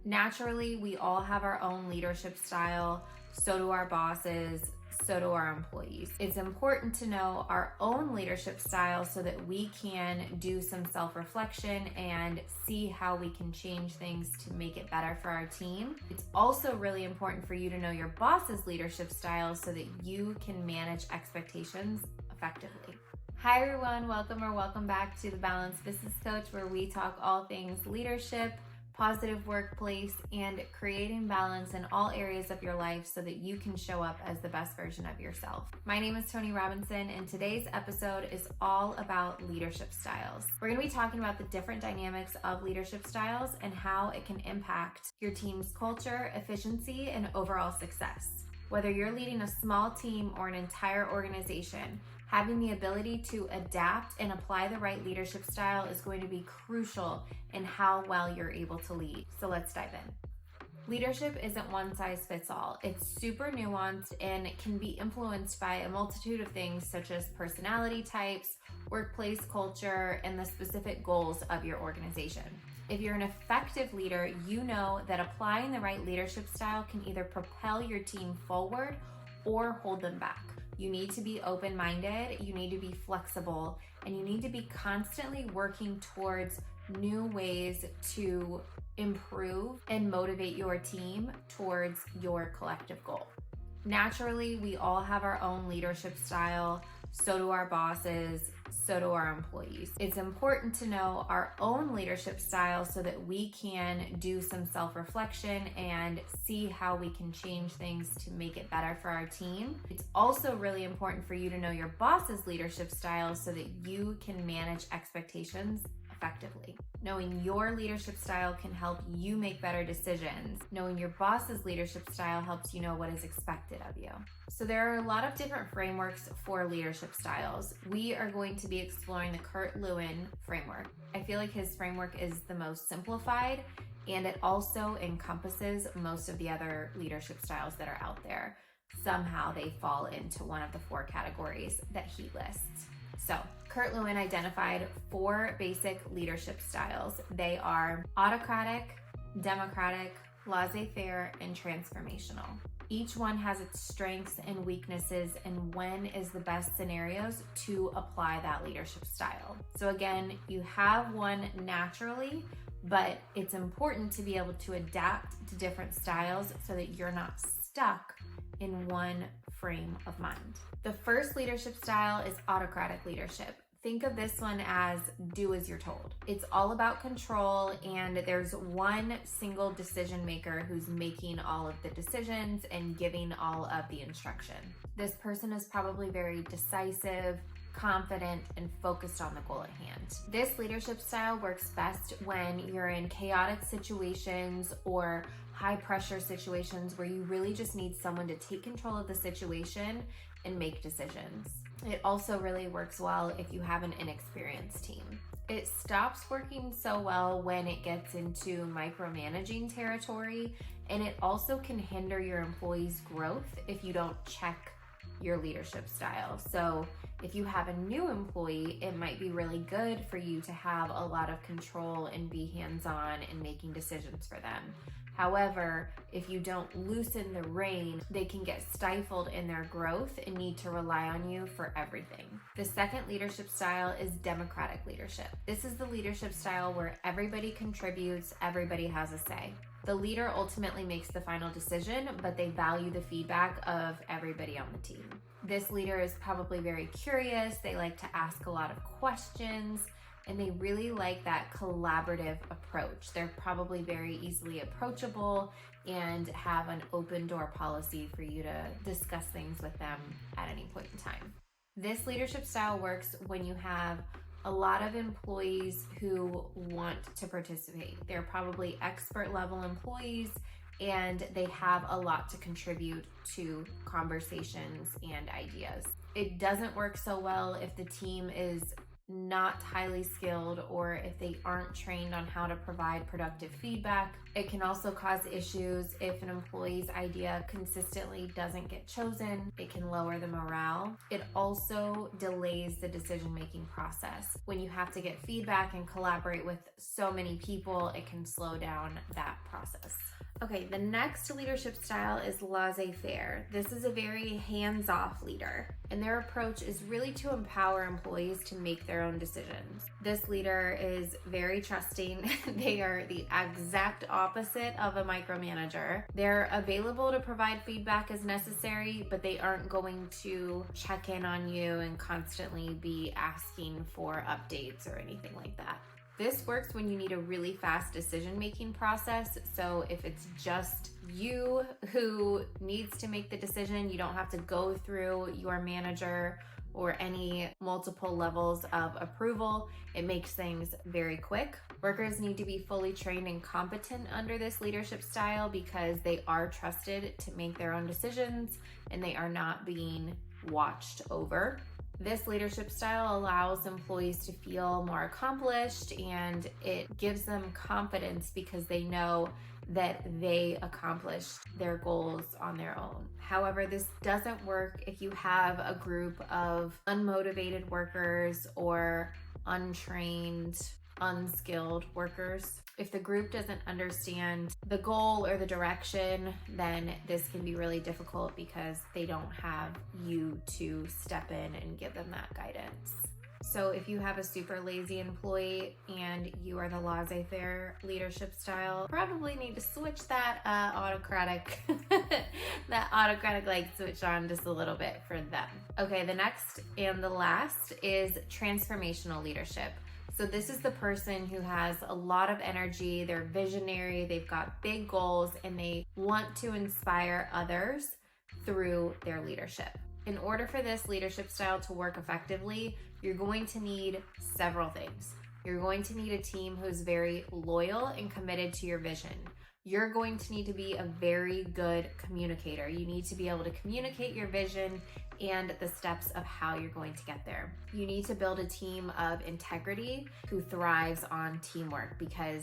Naturally, we all have our own leadership style. So do our bosses, so do our employees. It's important to know our own leadership style so that we can do some self-reflection and see how we can change things to make it better for our team. It's also really important for you to know your boss's leadership style so that you can manage expectations effectively. Hi everyone, welcome back to the Balanced Business Coach, where we talk all things leadership, positive workplace, and creating balance in all areas of your life so that you can show up as the best version of yourself. My name is Tony Robinson, and today's episode is all about leadership styles. We're going to be talking about the different dynamics of leadership styles and how it can impact your team's culture, efficiency, and overall success. Whether you're leading a small team or an entire organization, having the ability to adapt and apply the right leadership style is going to be crucial in how well you're able to lead. So let's dive in. Leadership isn't one size fits all. It's super nuanced and it can be influenced by a multitude of things such as personality types, workplace culture, and the specific goals of your organization. If you're an effective leader, you know that applying the right leadership style can either propel your team forward or hold them back. You need to be open-minded, you need to be flexible, and you need to be constantly working towards new ways to improve and motivate your team towards your collective goal. Naturally, we all have our own leadership style, so do our bosses, so do our employees. It's important to know our own leadership style so that we can do some self-reflection and see how we can change things to make it better for our team. It's also really important for you to know your boss's leadership style so that you can manage expectations effectively. Knowing your leadership style can help you make better decisions. Knowing your boss's leadership style helps you know what is expected of you. So there are a lot of different frameworks for leadership styles. We are going to be exploring the Kurt Lewin framework. I feel like his framework is the most simplified, and it also encompasses most of the other leadership styles that are out there. Somehow they fall into one of the 4 categories that he lists. So Kurt Lewin identified 4 basic leadership styles. They are autocratic, democratic, laissez-faire, and transformational. Each one has its strengths and weaknesses and when is the best scenarios to apply that leadership style. So again, you have one naturally, but it's important to be able to adapt to different styles so that you're not stuck in one frame of mind. The first leadership style is autocratic leadership. Think of this one as do as you're told. It's all about control, and there's one single decision maker who's making all of the decisions and giving all of the instruction. This person is probably very decisive, confident, and focused on the goal at hand. This leadership style works best when you're in chaotic situations or high pressure situations where you really just need someone to take control of the situation and make decisions. It also really works well if you have an inexperienced team. It stops working so well when it gets into micromanaging territory, and it also can hinder your employees' growth if you don't check your leadership style. So if you have a new employee, it might be really good for you to have a lot of control and be hands-on in making decisions for them. However, if you don't loosen the rein, they can get stifled in their growth and need to rely on you for everything. The second leadership style is democratic leadership. This is the leadership style where everybody contributes, everybody has a say. The leader ultimately makes the final decision, but they value the feedback of everybody on the team. This leader is probably very curious, they like to ask a lot of questions, and they really like that collaborative approach. They're probably very easily approachable and have an open door policy for you to discuss things with them at any point in time. This leadership style works when you have a lot of employees who want to participate. They're probably expert level employees and they have a lot to contribute to conversations and ideas. It doesn't work so well if the team is not highly skilled or if they aren't trained on how to provide productive feedback. It can also cause issues if an employee's idea consistently doesn't get chosen. It can lower the morale. It also delays the decision-making process. When you have to get feedback and collaborate with so many people, it can slow down that process. Okay, the next leadership style is Laissez-Faire. This is a very hands-off leader, and their approach is really to empower employees to make their own decisions. This leader is very trusting. They are the exact opposite of a micromanager. They're available to provide feedback as necessary, but they aren't going to check in on you and constantly be asking for updates or anything like that. This works when you need a really fast decision-making process. So if it's just you who needs to make the decision, you don't have to go through your manager or any multiple levels of approval. It makes things very quick. Workers need to be fully trained and competent under this leadership style because they are trusted to make their own decisions and they are not being watched over. This leadership style allows employees to feel more accomplished, and it gives them confidence because they know that they accomplished their goals on their own. However, this doesn't work if you have a group of unmotivated workers or untrained, unskilled workers. If the group doesn't understand the goal or the direction, then this can be really difficult because they don't have you to step in and give them that guidance. So if you have a super lazy employee and you are the laissez-faire leadership style, probably need to switch that autocratic light switch on just a little bit for them. Okay, the next and the last is transformational leadership. So this is the person who has a lot of energy, they're visionary, they've got big goals, and they want to inspire others through their leadership. In order for this leadership style to work effectively, you're going to need several things. You're going to need a team who's very loyal and committed to your vision. You're going to need to be a very good communicator. You need to be able to communicate your vision and the steps of how you're going to get there. You need to build a team of integrity who thrives on teamwork, because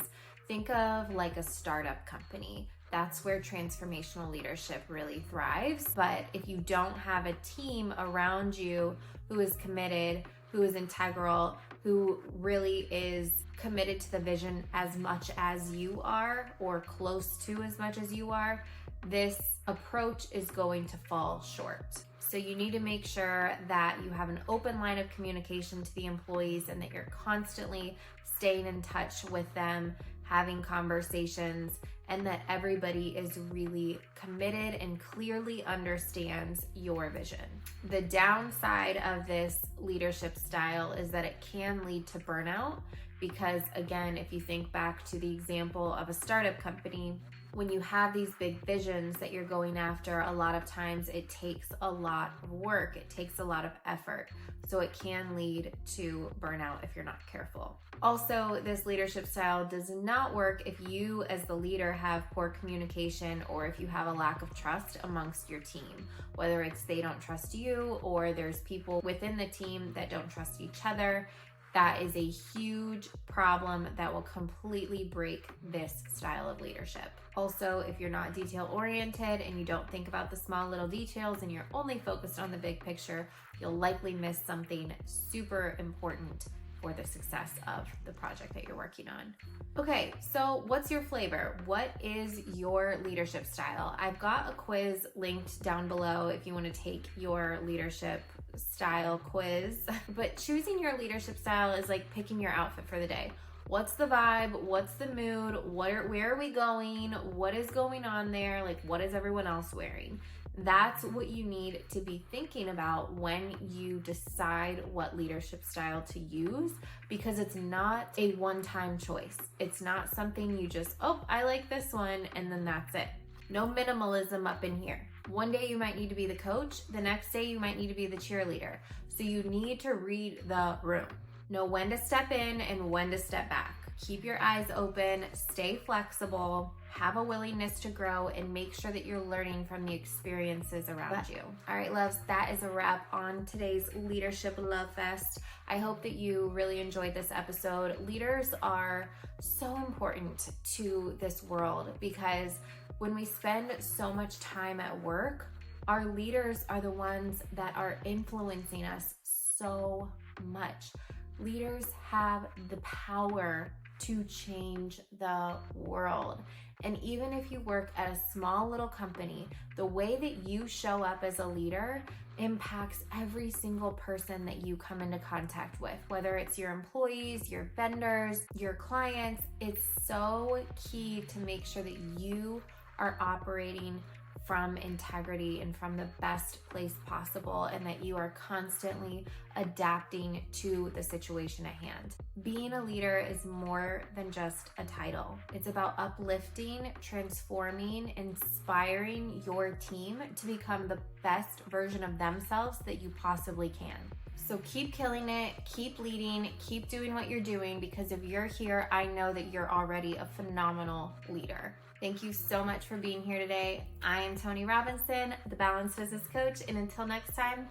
think of like a startup company. That's where transformational leadership really thrives. But if you don't have a team around you who is committed, who is integral, who really is committed to the vision as much as you are, or close to as much as you are, this approach is going to fall short. So you need to make sure that you have an open line of communication to the employees and that you're constantly staying in touch with them, having conversations, and that everybody is really committed and clearly understands your vision. The downside of this leadership style is that it can lead to burnout because, again, if you think back to the example of a startup company, when you have these big visions that you're going after, a lot of times it takes a lot of work, it takes a lot of effort. So it can lead to burnout if you're not careful. Also, this leadership style does not work if you as the leader have poor communication or if you have a lack of trust amongst your team, whether it's they don't trust you or there's people within the team that don't trust each other. That is a huge problem that will completely break this style of leadership. Also, if you're not detail oriented and you don't think about the small little details and you're only focused on the big picture, you'll likely miss something super important for the success of the project that you're working on. Okay, so what's your flavor? What is your leadership style? I've got a quiz linked down below if you want to take your leadership style quiz. But choosing your leadership style is like picking your outfit for the day. What's the vibe? What's the mood? Where are we going? What is going on there? Like, what is everyone else wearing? That's what you need to be thinking about when you decide what leadership style to use, because it's not a one-time choice. It's not something you just, oh, I like this one, and then that's it. No minimalism up in here. One day you might need to be the coach. The next day you might need to be the cheerleader. So you need to read the room. Know when to step in and when to step back. Keep your eyes open, stay flexible, have a willingness to grow, and make sure that you're learning from the experiences around you. All right, loves, that is a wrap on today's Leadership Love Fest. I hope that you really enjoyed this episode. Leaders are so important to this world because when we spend so much time at work, our leaders are the ones that are influencing us so much. Leaders have the power to change the world. And even if you work at a small little company, the way that you show up as a leader impacts every single person that you come into contact with, whether it's your employees, your vendors, your clients. It's so key to make sure that you are operating from integrity and from the best place possible, and that you are constantly adapting to the situation at hand. Being a leader is more than just a title. It's about uplifting, transforming, inspiring your team to become the best version of themselves that you possibly can. So keep killing it, keep leading, keep doing what you're doing, because if you're here, I know that you're already a phenomenal leader. Thank you so much for being here today. I am Tony Robinson, the Balanced Business Coach, and until next time,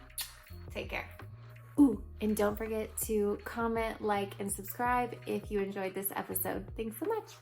take care. Ooh, and don't forget to comment, like, and subscribe if you enjoyed this episode. Thanks so much.